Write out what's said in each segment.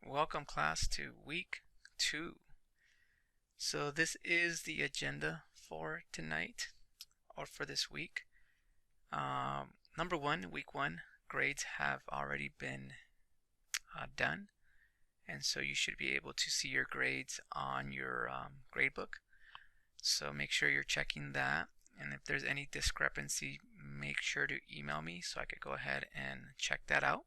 Welcome class to week 2. So this is the agenda for tonight or for this week. Number 1, week 1, grades have already been done, and so you should be able to see your grades on your gradebook. So make sure you're checking that, and if there's any discrepancy, make sure to email me so I could go ahead and check that out.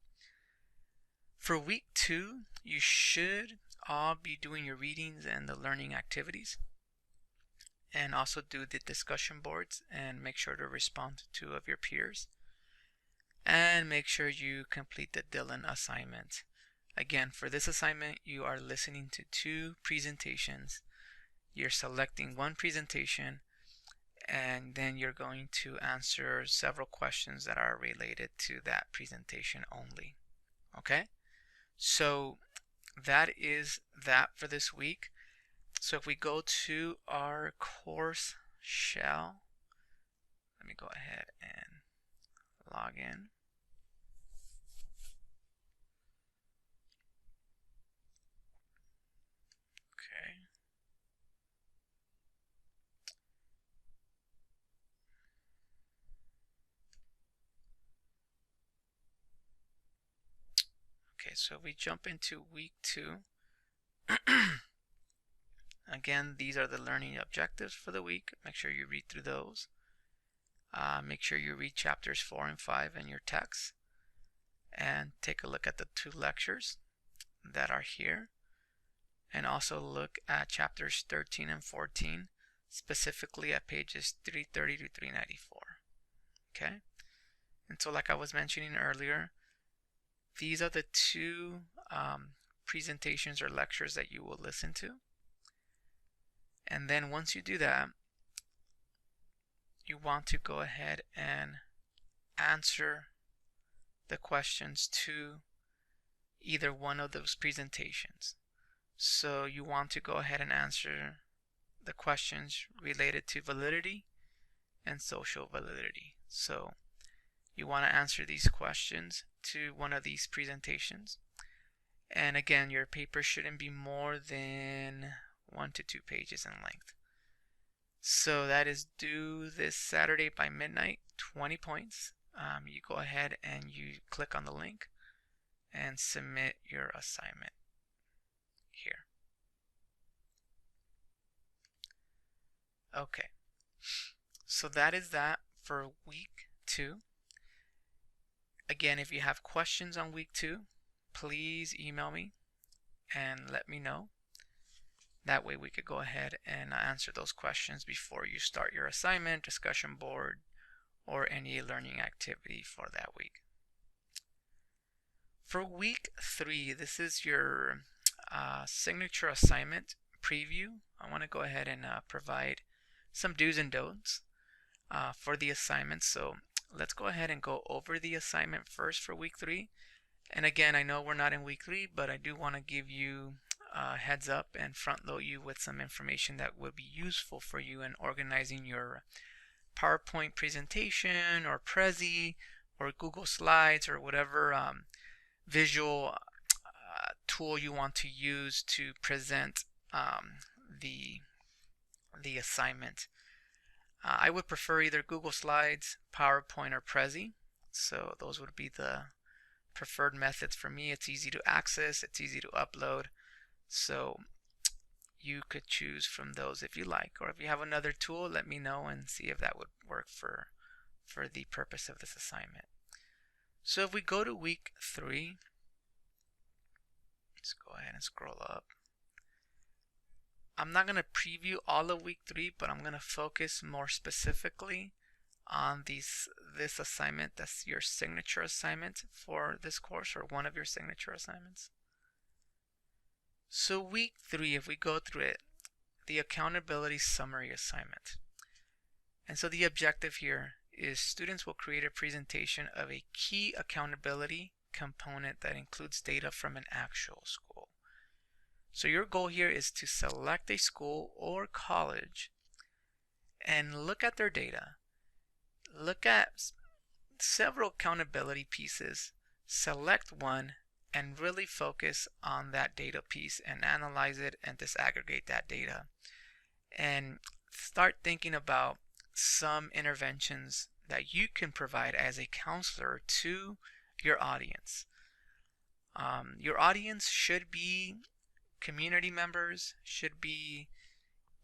For week 2, you should all be doing your readings and the learning activities, and also do the discussion boards and make sure to respond to 2 of your peers, and make sure you complete the Dylan assignment. Again, for this assignment, you are listening to 2 presentations. You're selecting one presentation, and then you're going to answer several questions that are related to that presentation only. Okay? So that is that for this week. So if we go to our course shell, let me go ahead and log in. Okay. Okay, so we jump into week 2. Again, these are the learning objectives for the week. Make sure you read through those. Make sure you read chapters 4 and 5 in your text, and take a look at the 2 lectures that are here, and also look at chapters 13 and 14, specifically at pages 330 to 394. Okay? And so like I was mentioning earlier, these are the 2 presentations or lectures that you will listen to. And then once you do that, you want to go ahead and answer the questions to either one of those presentations. So you want to go ahead and answer the questions related to validity and social validity. So you want to answer these questions to one of these presentations. And again, your paper shouldn't be more than 1 to 2 pages in length. So that is due this Saturday by midnight, 20 points. You go ahead and you click on the link and submit your assignment here. Okay, so that is that for week 2. Again, if you have questions on week 2, please email me and let me know. That way we could go ahead and answer those questions before you start your assignment, discussion board, or any learning activity for that week. For week 3, this is your signature assignment preview. I want to go ahead and provide some do's and don'ts for the assignment. So let's go ahead and go over the assignment first for week 3. And again, I know we're not in week 3, but I do want to give you heads up and front load you with some information that would be useful for you in organizing your PowerPoint presentation or Prezi or Google Slides or whatever visual tool you want to use to present the assignment. I would prefer either Google Slides, PowerPoint, or Prezi. So those would be the preferred methods for me. It's easy to access, it's easy to upload. So you could choose from those if you like, or if you have another tool, let me know and see if that would work for the purpose of this assignment. So if we go to week 3, let's go ahead and scroll up. I'm not going to preview all of week 3, but I'm going to focus more specifically on this assignment. That's your signature assignment for this course, or one of your signature assignments. So week 3, if we go through it, the accountability summary assignment. And so the objective here is students will create a presentation of a key accountability component that includes data from an actual school. So your goal here is to select a school or college and look at their data. Look at several accountability pieces, select one, and really focus on that data piece and analyze it and disaggregate that data and start thinking about some interventions that you can provide as a counselor to your audience. Your audience should be community members, should be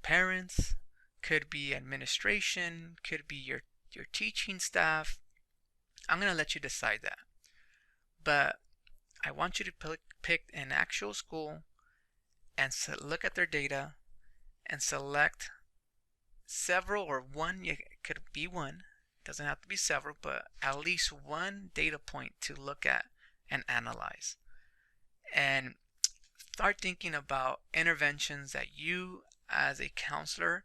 parents, could be administration, could be your teaching staff. I'm going to let you decide that. But I want you to pick an actual school and look at their data and select several or one. It could be one, doesn't have to be several, but at least one data point to look at and analyze. And start thinking about interventions that you as a counselor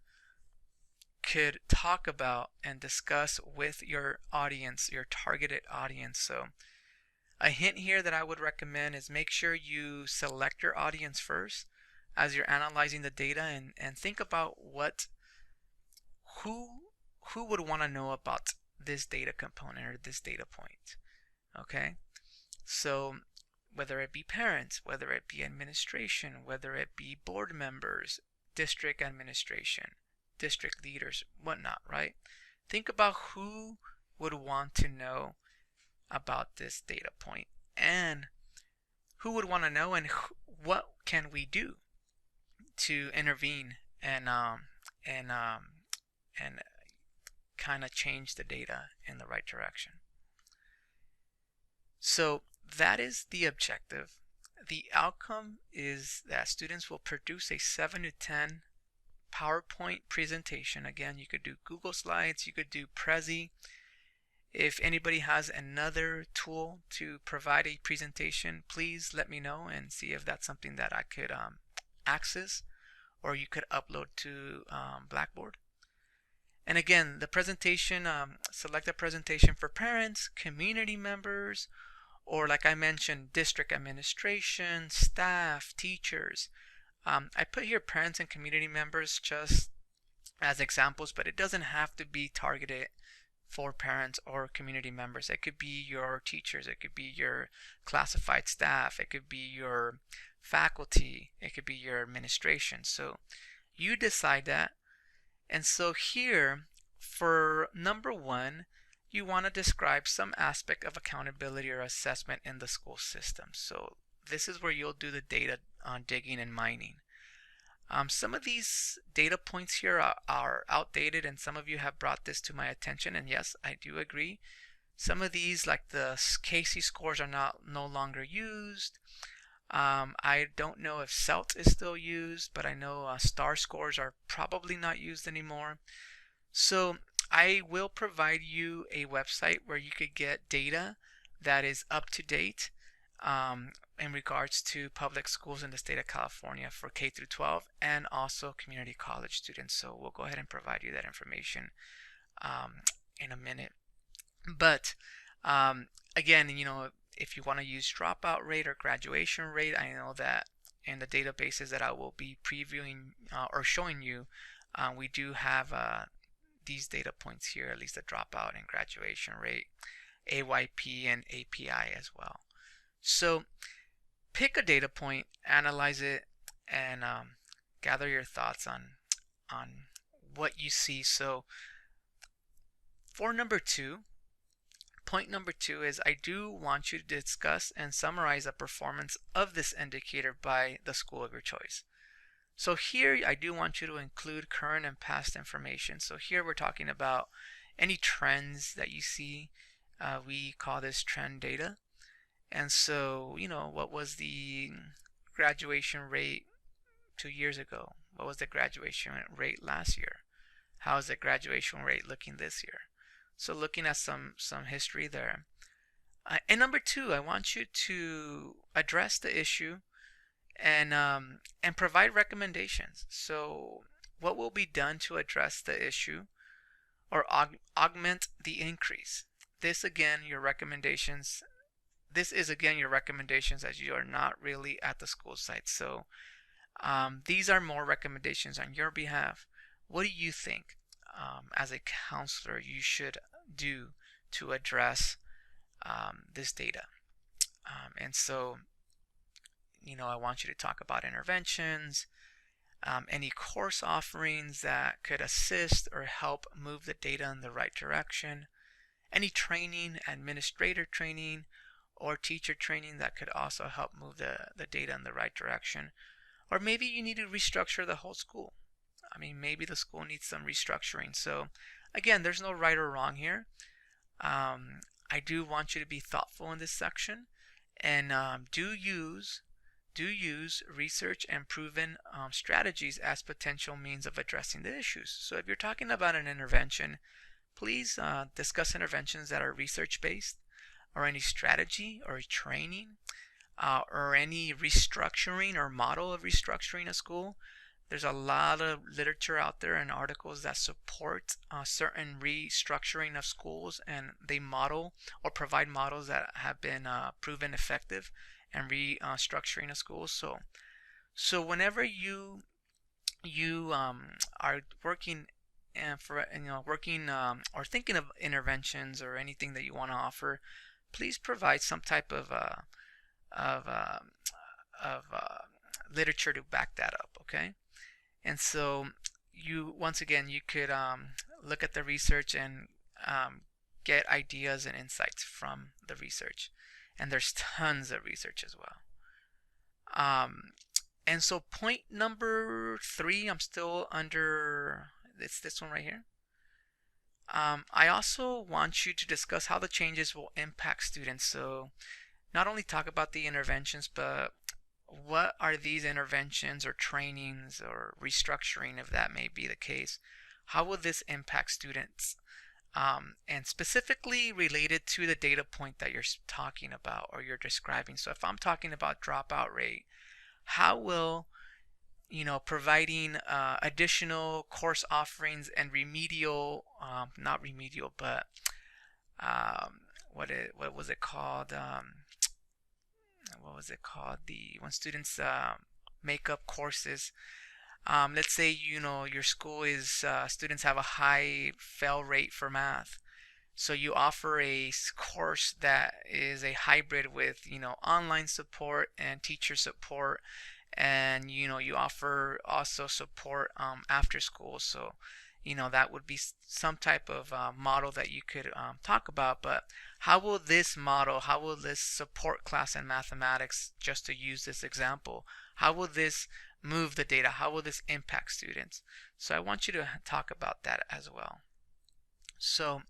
could talk about and discuss with your audience, your targeted audience. So a hint here that I would recommend is make sure you select your audience first as you're analyzing the data, and think about who would want to know about this data component or this data point. Okay, so whether it be parents, whether it be administration, whether it be board members, district administration, district leaders, whatnot, right? Think about who would want to know about this data point, and who would want to know, and what can we do to intervene and kind of change the data in the right direction. So that is the objective. The outcome is that students will produce a 7 to 10 PowerPoint presentation. Again, you could do Google Slides, you could do Prezi. If anybody has another tool to provide a presentation, please let me know and see if that's something that I could access, or you could upload to Blackboard. And again, the presentation, select a presentation for parents, community members, or like I mentioned, district administration, staff, teachers. I put here parents and community members just as examples, but it doesn't have to be targeted for parents or community members. It could be your teachers, it could be your classified staff, it could be your faculty, it could be your administration. So you decide that. And so here, for number 1, you want to describe some aspect of accountability or assessment in the school system. So this is where you'll do the data digging and mining. Some of these data points here are outdated, and some of you have brought this to my attention, and yes, I do agree. Some of these, like the Casey scores, are no longer used. I don't know if CELT is still used, but I know STAR scores are probably not used anymore. So I will provide you a website where you could get data that is up to date in regards to public schools in the state of California for K through 12 and also community college students. So we'll go ahead and provide you that information in a minute. But again, if you want to use dropout rate or graduation rate, I know that in the databases that I will be previewing or showing you, we do have these data points here, at least the dropout and graduation rate, AYP and API as well. So pick a data point, analyze it, and gather your thoughts on what you see. So for point number two is I do want you to discuss and summarize the performance of this indicator by the school of your choice. So here I do want you to include current and past information. So here we're talking about any trends that you see. We call this trend data. And so, what was the graduation rate 2 years ago? What was the graduation rate last year? How is the graduation rate looking this year? So looking at some history there. And number 2, I want you to address the issue and provide recommendations. So what will be done to address the issue or augment the increase? This is again your recommendations as you are not really at the school site. So these are more recommendations on your behalf. What do you think as a counselor you should do to address this data? And so I want you to talk about interventions, any course offerings that could assist or help move the data in the right direction, any training, administrator training, or teacher training that could also help move the data in the right direction. Or maybe you need to restructure the whole school. I mean, maybe the school needs some restructuring. So again, there's no right or wrong here. I do want you to be thoughtful in this section, and do use research and proven strategies as potential means of addressing the issues. So if you're talking about an intervention, please discuss interventions that are research-based, or any strategy or training, or any restructuring or model of restructuring a school. There's a lot of literature out there and articles that support certain restructuring of schools, and they model or provide models that have been proven effective and restructuring a school. So whenever you are working and for working or thinking of interventions or anything that you want to offer, please provide some type of of uh, literature to back that up. Okay, and so once again you could look at the research and get ideas and insights from the research, and there's tons of research as well. And so point number 3, I'm still under this one right here. I also want you to discuss how the changes will impact students. So not only talk about the interventions, but what are these interventions or trainings or restructuring, if that may be the case? How will this impact students? And specifically related to the data point that you're talking about or you're describing. So if I'm talking about dropout rate, how will providing additional course offerings and remedial, not remedial, but what was it called? What was it called? When students make up courses. Let's say your school is students have a high fail rate for math. So you offer a course that is a hybrid with online support and teacher support, and you offer also support after school. So that would be some type of model that you could talk about. But how will this support class in mathematics, just to use this example, how will this move the data? How will this impact students? So I want you to talk about that as well. So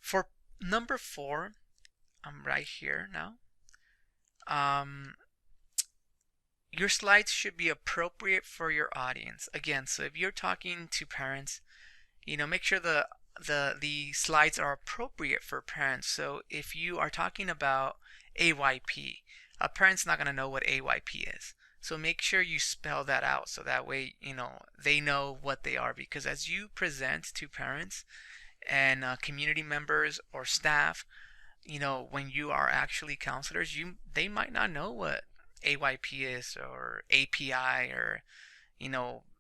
for number 4, I'm right here now. Your slides should be appropriate for your audience. Again, so if you're talking to parents, make sure the slides are appropriate for parents. So if you are talking about AYP, a parent's not going to know what AYP is. So make sure you spell that out so that way they know what they are, because as you present to parents and community members or staff, when you are actually counselors, they might not know what AYP is or API or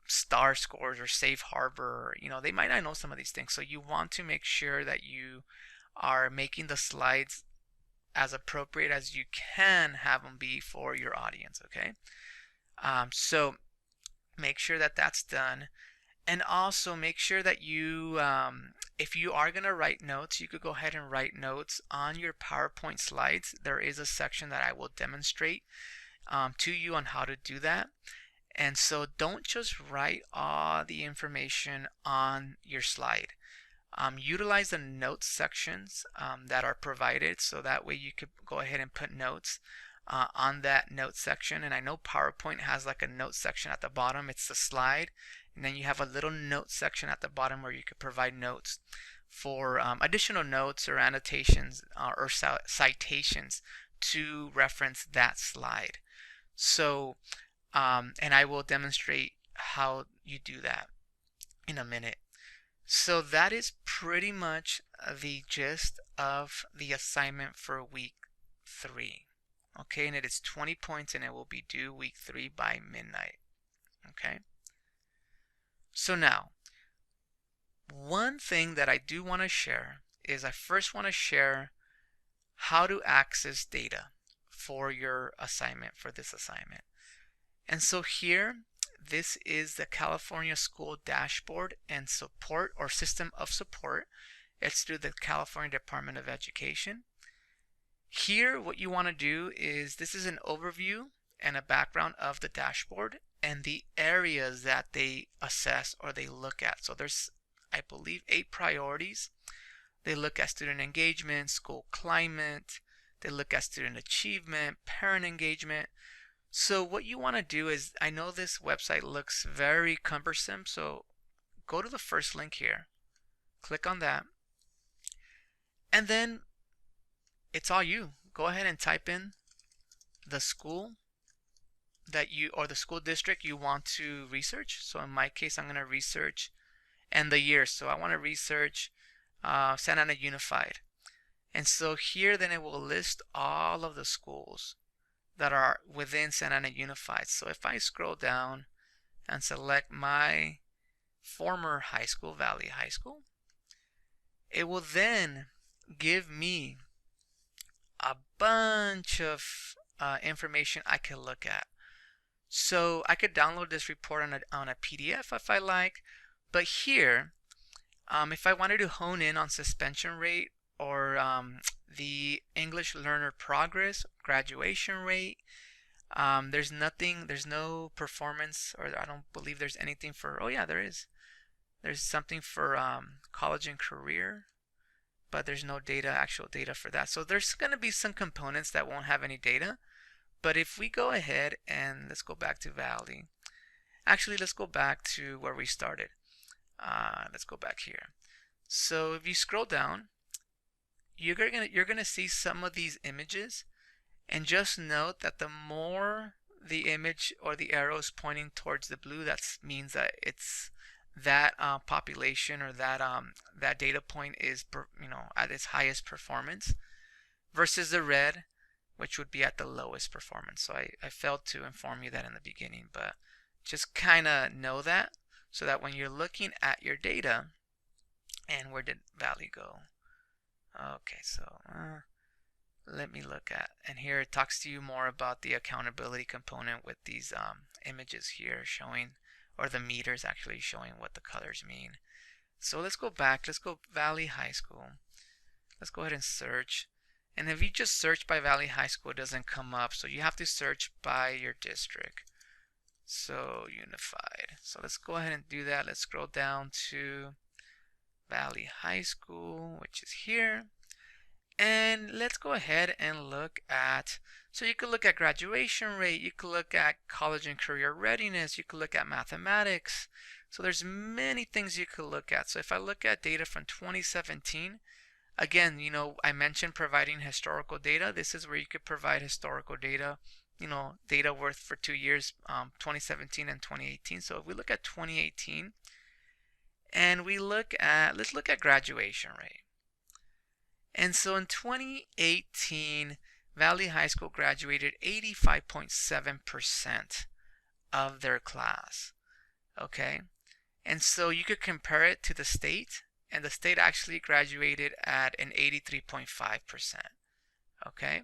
star scores or safe harbor. They might not know some of these things. So you want to make sure that you are making the slides as appropriate as you can have them be for your audience. Okay, so make sure that that's done. And also make sure that you, if you are going to write notes, you could go ahead and write notes on your PowerPoint slides. There is a section that I will demonstrate to you on how to do that. And so don't just write all the information on your slide. Utilize the notes sections that are provided, so that way you could go ahead and put notes on that note section. And I know PowerPoint has like a note section at the bottom. It's the slide, and then you have a little note section at the bottom where you could provide notes for additional notes or annotations or citations to reference that slide. So and I will demonstrate how you do that in a minute. So that is pretty much the gist of the assignment for week 3. Okay, and it is 20 points, and it will be due week 3 by midnight. Okay, so now one thing that I do want to share is I first want to share how to access data for your assignment, for this assignment. And so here, this is the California School Dashboard and Support, or System of Support. It's through the California Department of Education. Here, what you want to do is, this is an overview and a background of the dashboard and the areas that they assess or they look at. So there's, I believe, 8 priorities. They look at student engagement, school climate, they look at student achievement, parent engagement. So what you want to do is, I know this website looks very cumbersome, so go to the first link here, click on that, and then it's all you. Go ahead and type in the school that you, or the school district you want to research. So in my case, I'm going to research, and the year. So I want to research Santa Ana Unified. And so here then it will list all of the schools that are within Santa Ana Unified. So if I scroll down and select my former high school, Valley High School, it will then give me a bunch of information I can look at. So I could download this report on a PDF if I like, but here, if I wanted to hone in on suspension rate, or the English learner progress, graduation rate, there's no performance, or I don't believe there's anything for, oh yeah, there is. There's something for college and career, but there's no data, actual data for that. So there's going to be some components that won't have any data. But if we go ahead and let's go back to Valley. Actually, let's go back to where we started. Let's go back here. So if you scroll down, you're gonna see some of these images, and just note that the more the image or the arrow is pointing towards the blue, that means that it's that population, or that data point is at its highest performance, versus the red, which would be at the lowest performance. So I failed to inform you that in the beginning, but just kind of know that, so that when you're looking at your data, and where did Valley go? Okay, so let me look at, and here it talks to you more about the accountability component with these images here showing, or the meters actually showing what the colors mean. So let's go back, let's go Valley High School. Let's go ahead and search. And if you just search by Valley High School, it doesn't come up. So you have to search by your district. So Unified. So let's go ahead and do that. Let's scroll down to Valley High School, which is here. And let's go ahead and look at, so you could look at graduation rate, you could look at college and career readiness, you could look at mathematics. So there's many things you could look at. So if I look at data from 2017, again, I mentioned providing historical data. This is where you could provide historical data, data worth for 2 years, 2017 and 2018. So if we look at 2018, and we look at, let's look at graduation rate. And so in 2018, Valley High School graduated 85.7% of their class. Okay, and so you could compare it to the state, and the state actually graduated at an 83.5%. Okay,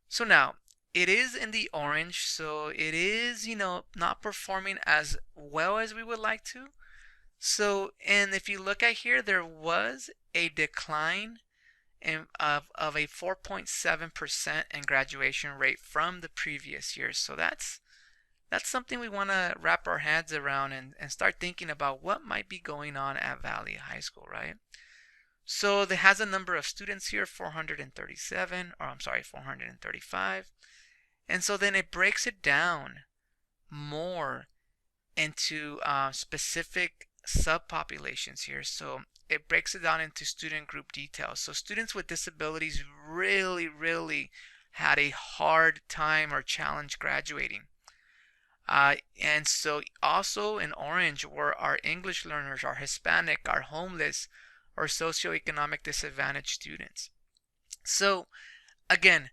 so now it is in the orange, so it is, not performing as well as we would like to. So, and if you look at here, there was a decline of a 4.7% in graduation rate from the previous year. So that's something we want to wrap our heads around and start thinking about what might be going on at Valley High School, right? So it has a number of students here, 435. And so then it breaks it down more into specific subpopulations here. So it breaks it down into student group details. So students with disabilities really had a hard time or challenge graduating. And so also in orange were our English learners, our Hispanic, our homeless, or socioeconomic disadvantaged students. So again,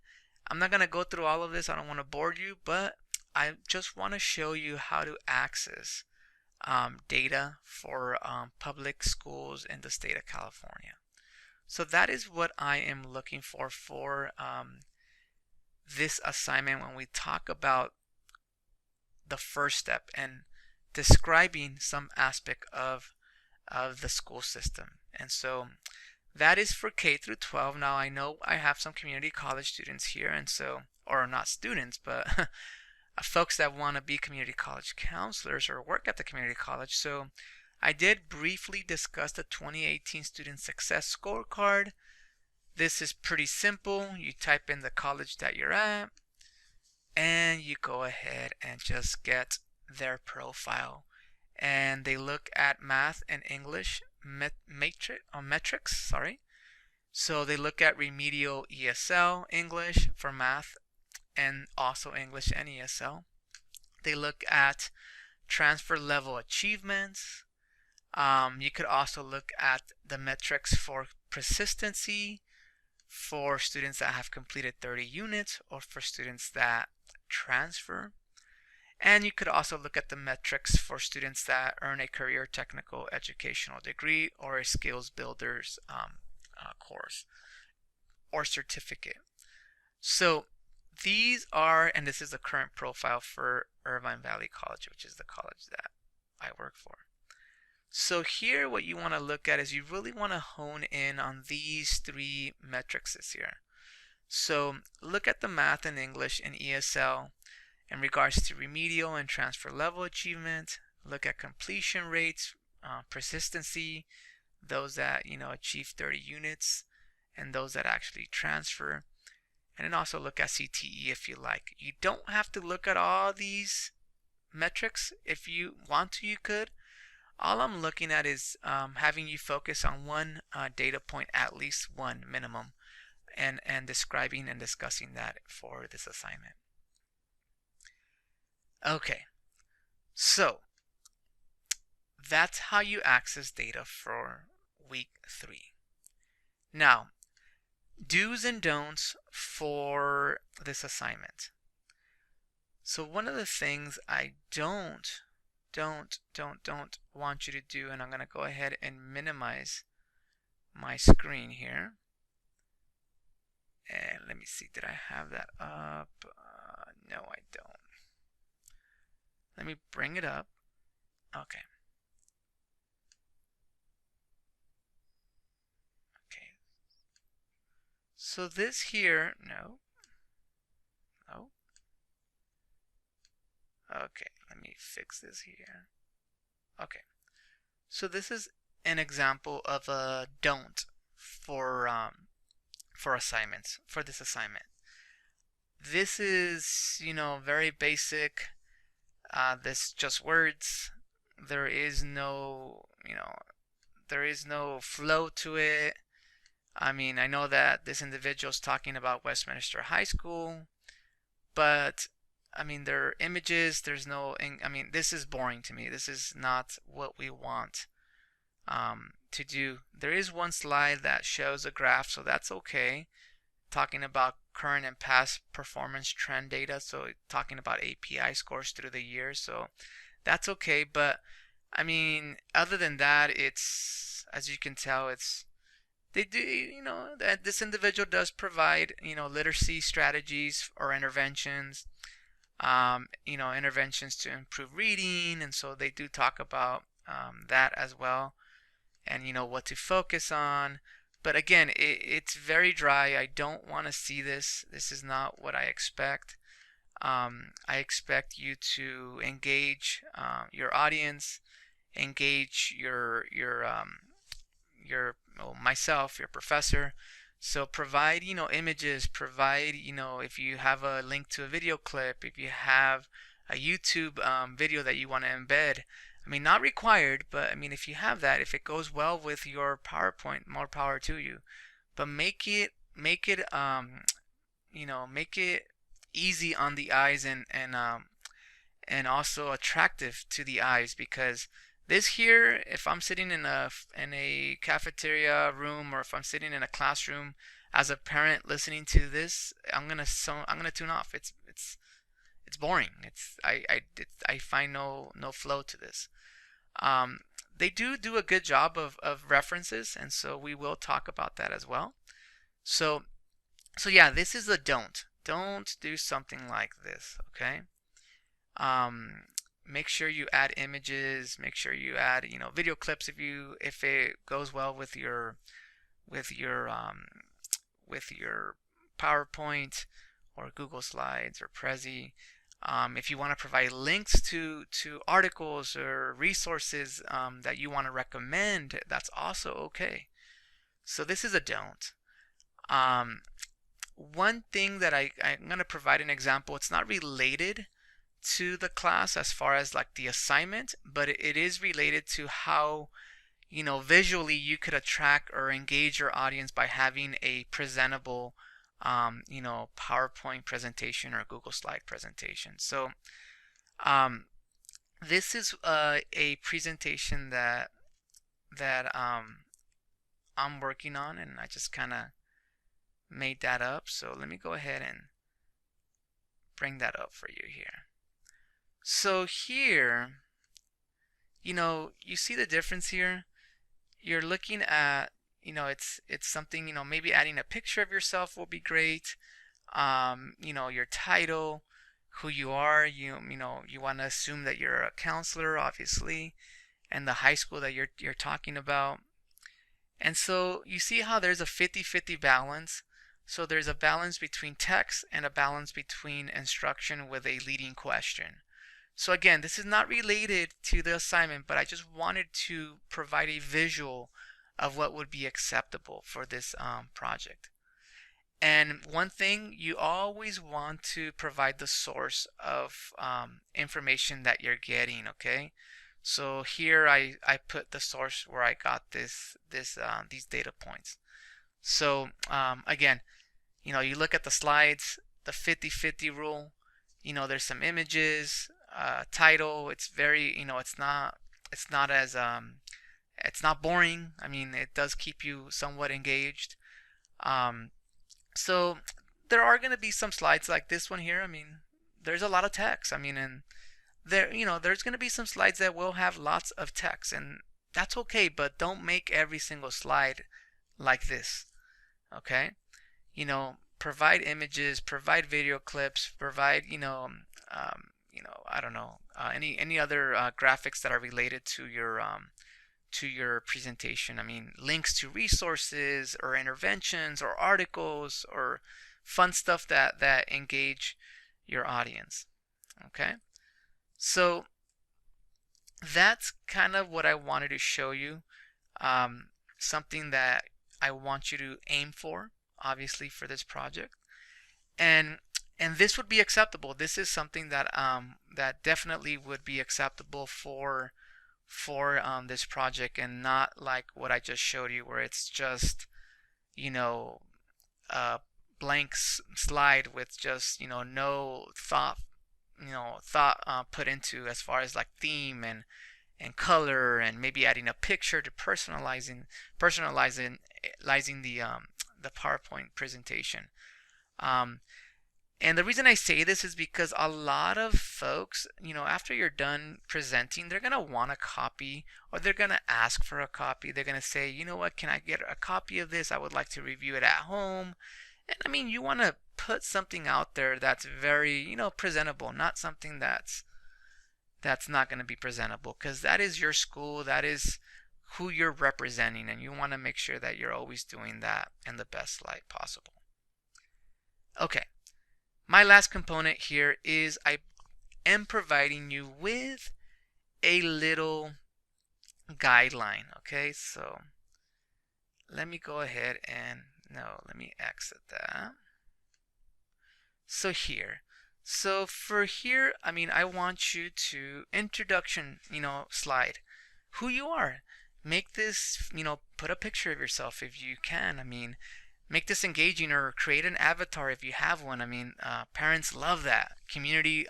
I'm not going to go through all of this. I don't want to bore you, but I just want to show you how to access data for public schools in the state of California. So that is what I am looking for this assignment when we talk about the first step and describing some aspect of the school system. And so that is for K through 12. Now I know I have some community college students here, and so, or not students, but folks that want to be community college counselors or work at the community college. So I did briefly discuss the 2018 Student Success Scorecard. This is pretty simple. You type in the college that you're at, and you go ahead and just get their profile. And they look at math and English metrics. So they look at remedial ESL English for math, and also English and ESL. They look at transfer level achievements. You could also look at the metrics for persistency for students that have completed 30 units or for students that transfer. And you could also look at the metrics for students that earn a career technical educational degree or a skills builders course or certificate. So these are, and this is the current profile for Irvine Valley College, which is the college that I work for. So here what you want to look at is you really want to hone in on these three metrics here. So look at the math and English and ESL in regards to remedial and transfer level achievement. Look at completion rates, persistency, those that achieve 30 units, and those that actually transfer. And then also look at CTE if you like. You don't have to look at all these metrics. If you want to, you could. All I'm looking at is having you focus on one data point, at least one minimum, and describing and discussing that for this assignment. Okay, so that's how you access data for week 3. Now, do's and don'ts for this assignment. So one of the things I don't want you to do, and I'm going to go ahead and minimize my screen here. And let me see, did I have that up? No, I don't. Let me bring it up. Okay. Okay. So this here, no. Okay, let me fix this here. Okay. So this is an example of a don't for assignments, for this assignment. This is, very basic. This just words. There is no, there is no flow to it. I mean, I know that this individual is talking about Westminster High School, but I mean, there are images. There's no, I mean, this is boring to me. This is not what we want to do. There is one slide that shows a graph, so that's okay. Talking about current and past performance trend data, so talking about API scores through the year, so that's okay. But I mean, other than that, it's, as you can tell, it's, they do, that this individual does provide, literacy strategies or interventions, interventions to improve reading, and so they do talk about that as well, and what to focus on. But again, it's very dry. I don't want to see this. This is not what I expect. I expect you to engage your audience, engage myself, your professor. So provide, images, provide, if you have a link to a video clip, if you have a YouTube video that you want to embed. I mean, not required, but I mean, if you have that, if it goes well with your PowerPoint, more power to you. But make it make it easy on the eyes and also attractive to the eyes, because this here, if I'm sitting in a cafeteria room, or if I'm sitting in a classroom as a parent listening to this, I'm gonna tune off. It's boring. I find no flow to this. They do a good job of references, and so we will talk about that as well. So yeah, this is a don't. don't do something like this, okay? Um, Make sure you add images, make sure you add, video clips if it goes well with with your um, with your PowerPoint or Google Slides or Prezi. If you want to provide links to articles or resources that you want to recommend, that's also okay. So this is a don't. Um, One thing that I'm going to provide an example. It's not related to the class as far as like the assignment, but it is related to how visually you could attract or engage your audience by having a presentable PowerPoint presentation or Google Slide presentation. So this is a presentation that I'm working on, and I just kind of made that up. So let me go ahead and bring that up for you here. So here, you see the difference here. You're looking at, it's something, maybe adding a picture of yourself will be great. Your title, who you are, you want to assume that you're a counselor, obviously, and the high school that you're talking about. And so you see how there's a 50-50 balance. So there's a balance between text and a balance between instruction with a leading question. So again, this is not related to the assignment, but I just wanted to provide a visual of what would be acceptable for this project. And one thing, you always want to provide the source of information that you're getting, okay? So here I put the source where I got these data points. So again, you look at the slides, the 50-50 rule, there's some images, title, it's very, it's not as it's not boring. I mean, it does keep you somewhat engaged. So there are going to be some slides like this one here. I mean, there's a lot of text. I mean, and there's going to be some slides that will have lots of text, and that's okay, but don't make every single slide like this. Okay? Provide images, provide video clips, provide, I don't know, any other graphics that are related to your presentation. I mean, links to resources or interventions or articles or fun stuff that engage your audience. Okay? So that's kind of what I wanted to show you. Something that I want you to aim for, obviously, for this project. And this would be acceptable. This is something that that definitely would be acceptable for this project, and not like what I just showed you, where it's just a blank slide with just no thought put into as far as like theme and color, and maybe adding a picture to personalizing the PowerPoint presentation. And the reason I say this is because a lot of folks, after you're done presenting, they're going to want a copy, or they're going to ask for a copy. They're going to say, you know what, can I get a copy of this? I would like to review it at home. And I mean, you want to put something out there that's very, presentable, not something that's not going to be presentable, because that is your school, that is who you're representing, and you want to make sure that you're always doing that in the best light possible. Okay. My last component here is I am providing you with a little guideline. Okay, so let me go ahead and let me exit that. So for here, I mean, I want you to introduction, slide, who you are. Make this, put a picture of yourself if you can. I mean, make this engaging, or create an avatar if you have one. I mean, parents love that. Community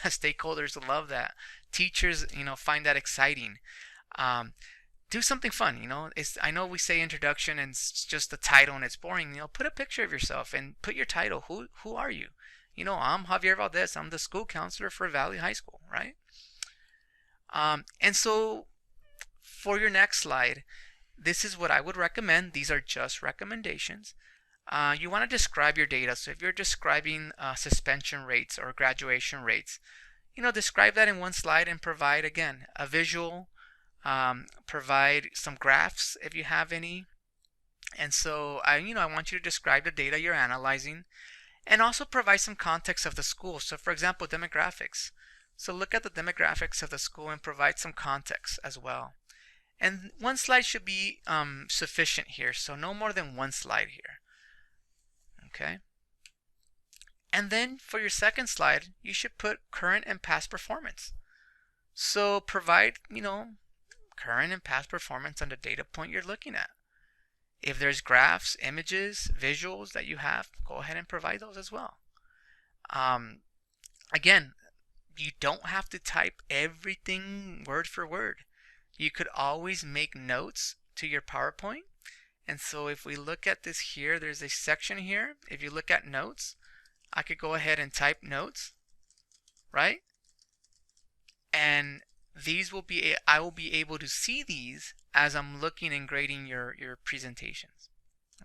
stakeholders love that. Teachers, find that exciting. Do something fun. I know we say introduction and it's just the title and it's boring. Put a picture of yourself and put your title. Who are you? I'm Javier Valdez. I'm the school counselor for Valley High School, right? And so for your next slide, this is what I would recommend. These are just recommendations. you want to describe your data. So if you're describing suspension rates or graduation rates, describe that in one slide and provide, again, a visual, provide some graphs if you have any. And so I want you to describe the data you're analyzing and also provide some context of the school. So for example, demographics. So look at the demographics of the school and provide some context as well. And one slide should be sufficient here, so no more than one slide here. Okay. And then for your second slide, you should put current and past performance. So provide, current and past performance on the data point you're looking at. If there's graphs, images, visuals that you have, go ahead and provide those as well. Again, you don't have to type everything word for word. You could always make notes to your PowerPoint. And so if we look at this here, there's a section here. If you look at notes, I could go ahead and type notes, right? And these will be, I will be able to see these as I'm looking and grading your presentations.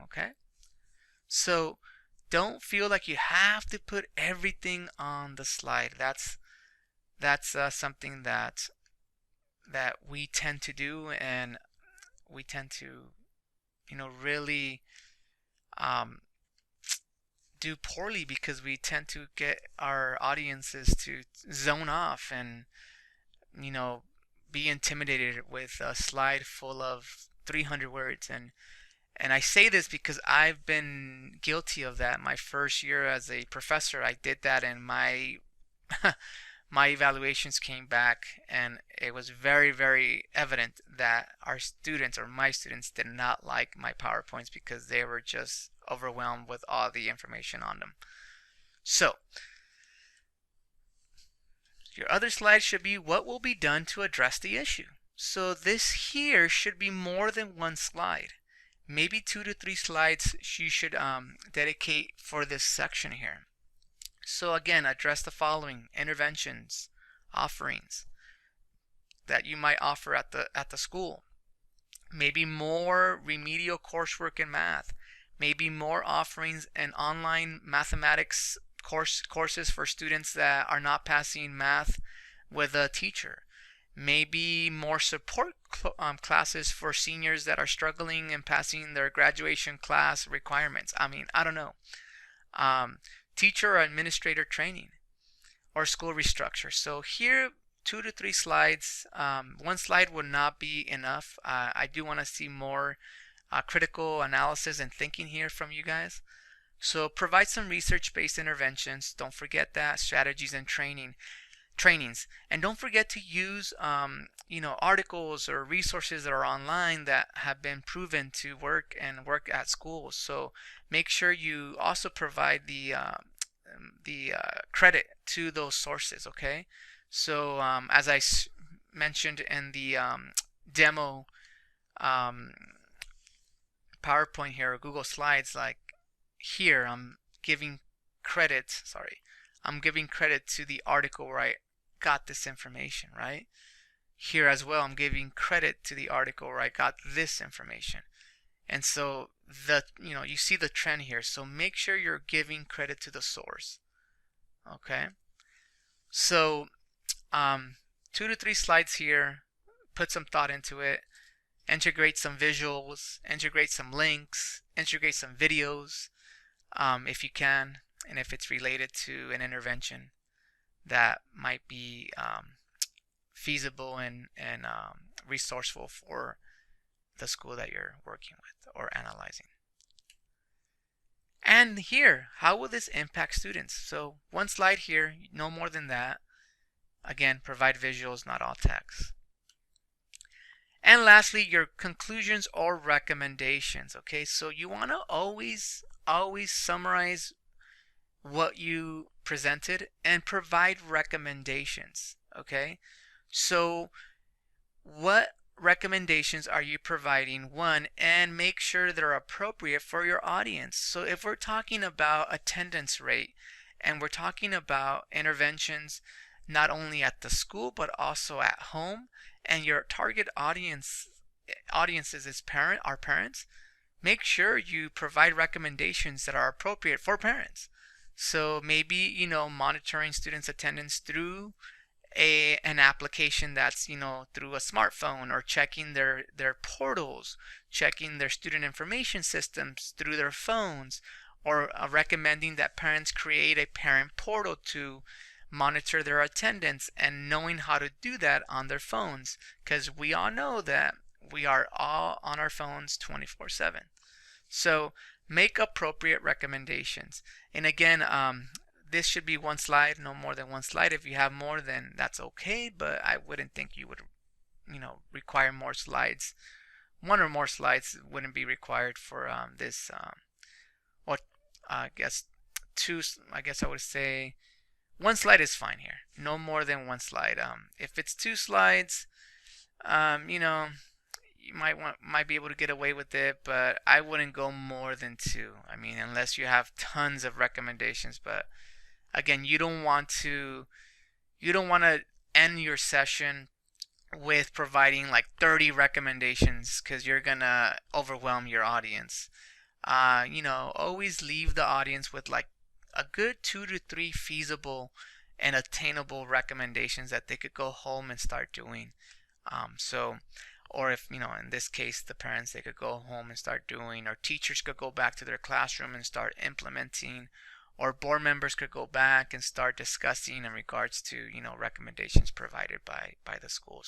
Okay? So don't feel like you have to put everything on the slide. That's something that we tend to do, and we tend to really do poorly because we tend to get our audiences to zone off and be intimidated with a slide full of 300 words. And I say this because I've been guilty of that. My first year as a professor, I did that, and my my evaluations came back, and it was very, very evident that our students, or my students, did not like my PowerPoints because they were just overwhelmed with all the information on them. So your other slide should be what will be done to address the issue. So this here should be more than one slide. Maybe 2 to 3 slides you should dedicate for this section here. So again, address the following: interventions, offerings that you might offer at the school. Maybe more remedial coursework in math. Maybe more offerings and online mathematics courses for students that are not passing math with a teacher. Maybe more support classes for seniors that are struggling and passing their graduation class requirements. I don't know. Teacher or administrator training, or school restructure. So here, 2 to 3 slides. One slide would not be enough. I do want to see more critical analysis and thinking here from you guys. So provide some research-based interventions. Don't forget that. Strategies and trainings. And don't forget to use articles or resources that are online that have been proven to work at schools. So make sure you also provide the credit to those sources. Okay. So as I mentioned in the demo PowerPoint here, or Google Slides, like here I'm giving credit to the article where I got this information, right? Here as well, I'm giving credit to the article where I got this information. And so you see the trend here. So make sure you're giving credit to the source. Okay. So 2 to 3 slides here. Put some thought into it. Integrate some visuals. Integrate some links. Integrate some videos, if you can, and if it's related to an intervention that might be feasible and resourceful for the school that you're working with or analyzing. And here, how will this impact students? So one slide here, no more than that. Again, provide visuals, not all text. And lastly, your conclusions or recommendations. Okay, so you want to always summarize what you presented and provide recommendations. Okay, so what recommendations are you providing? One, and make sure they're appropriate for your audience. So if we're talking about attendance rate and we're talking about interventions not only at the school but also at home, and your target audiences is parents, make sure you provide recommendations that are appropriate for parents. So maybe, monitoring students' attendance through an application that's, through a smartphone, or checking their portals, checking their student information systems through their phones, or recommending that parents create a parent portal to monitor their attendance, and knowing how to do that on their phones, because we all know that we are all on our phones 24/7. So make appropriate recommendations. And again, this should be one slide, no more than one slide. If you have more, then that's okay, but I wouldn't think you would, require more slides. One or more slides wouldn't be required for this. Or I guess two. I guess I would say one slide is fine here. No more than one slide. If it's two slides, you might be able to get away with it, but I wouldn't go more than two. I mean, unless you have tons of recommendations. But again, you don't want to end your session with providing like 30 recommendations, because you're gonna overwhelm your audience. Always leave the audience with like a good 2 to 3 feasible and attainable recommendations that they could go home and start doing. Or if, in this case, the parents, they could go home and start doing, or teachers could go back to their classroom and start implementing, or board members could go back and start discussing in regards to, recommendations provided by the school.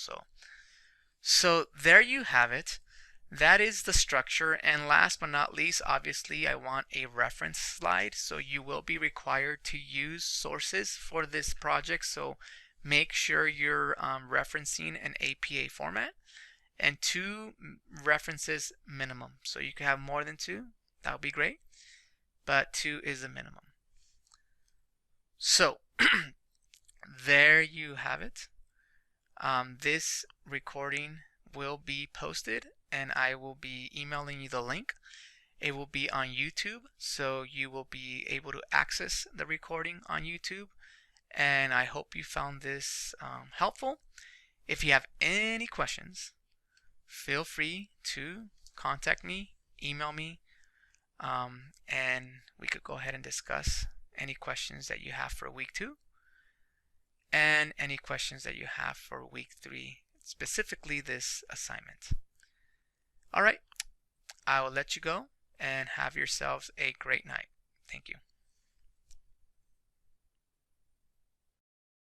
So there you have it. That is the structure. And last but not least, obviously, I want a reference slide. So you will be required to use sources for this project. So make sure you're referencing an APA format, and 2 references minimum. So you can have more than 2. That would be great. But 2 is the minimum. So there you have it. This recording will be posted, and I will be emailing you the link. It will be on YouTube, so you will be able to access the recording on YouTube. And I hope you found this helpful. If you have any questions, feel free to contact me, email me, and we could go ahead and discuss any questions that you have for week 2 and any questions that you have for week 3, specifically this assignment. All right, I will let you go and have yourselves a great night. Thank you.